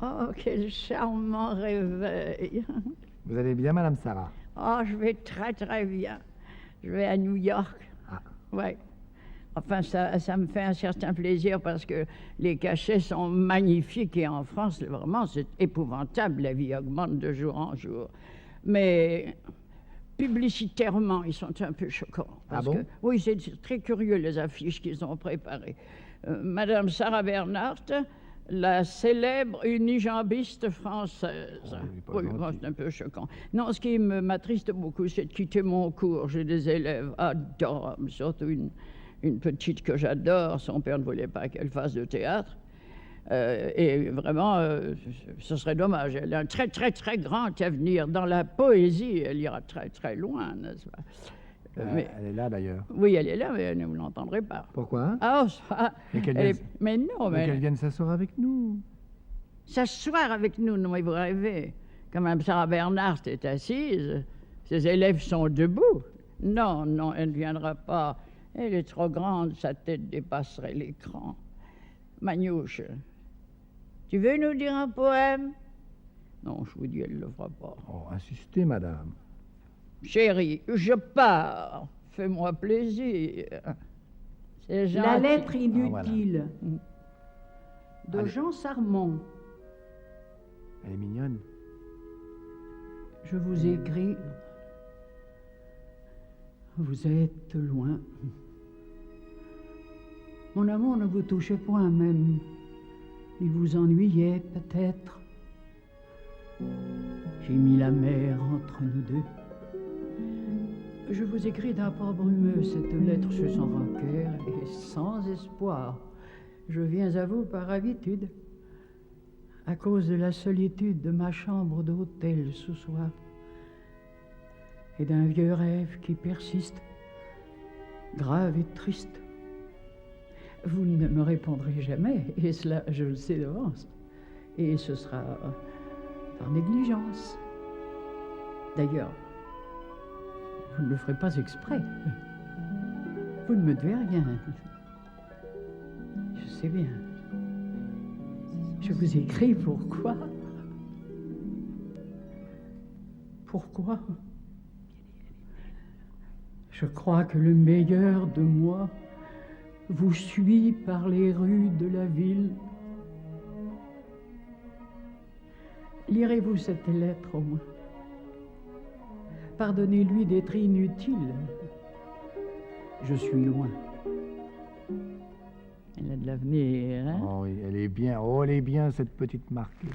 Oh, quel charmant réveil. Vous allez bien, Madame Sarah? Oh, je vais très, très bien. Je vais à New York. Ah. Ouais. Enfin, ça me fait un certain plaisir parce que les cachets sont magnifiques et en France, vraiment, c'est épouvantable. La vie augmente de jour en jour. Mais publicitairement, ils sont un peu choquants. Parce que, oui, c'est très curieux, les affiches qu'ils ont préparées. Madame Sarah Bernhardt, la célèbre unijambiste française. Oui, c'est un peu choquant. Non, ce qui m'attriste beaucoup, c'est de quitter mon cours. J'ai des élèves adorables, surtout une petite que j'adore. Son père ne voulait pas qu'elle fasse de théâtre. Et vraiment, ce serait dommage. Elle a un très, très, très grand avenir dans la poésie. Elle ira très, très loin, n'est-ce pas? Mais, elle est là, d'ailleurs. Oui, elle est là, mais vous ne l'entendrez pas. Pourquoi? Ah, ça... Mais non, mais... qu'elle vienne s'asseoir avec nous. S'asseoir avec nous? Non, mais vous rêvez. Quand Mme Sarah Bernhardt est assise, ses élèves sont debout. Non, non, elle ne viendra pas. Elle est trop grande, sa tête dépasserait l'écran. Manouche, tu veux nous dire un poème? Non, je vous dis, elle ne le fera pas. Oh, insistez, madame. Chérie, je pars. Fais-moi plaisir. C'est gentil. La lettre inutile de Allez. Jean Sarmont. Elle est mignonne. Je vous écris. Vous êtes loin. Mon amour ne vous touchait point même. Il vous ennuyait peut-être. J'ai mis la mer entre nous deux. Je vous écris d'un port brumeux. Cette lettre se sent rancœur et sans espoir. Je viens à vous par habitude, à cause de la solitude de ma chambre d'hôtel sous soif et d'un vieux rêve qui persiste, grave et triste. Vous ne me répondrez jamais, et cela, je le sais d'avance. Et ce sera par négligence. D'ailleurs, vous ne le ferez pas exprès. Vous ne me devez rien. Je sais bien. Je vous écris pourquoi? Pourquoi? Je crois que le meilleur de moi vous suit par les rues de la ville. Lirez-vous cette lettre au moins? Pardonnez-lui d'être inutile. Je suis loin. Elle a de l'avenir, hein? Oh oui, elle est bien. Oh, elle est bien, cette petite marquée.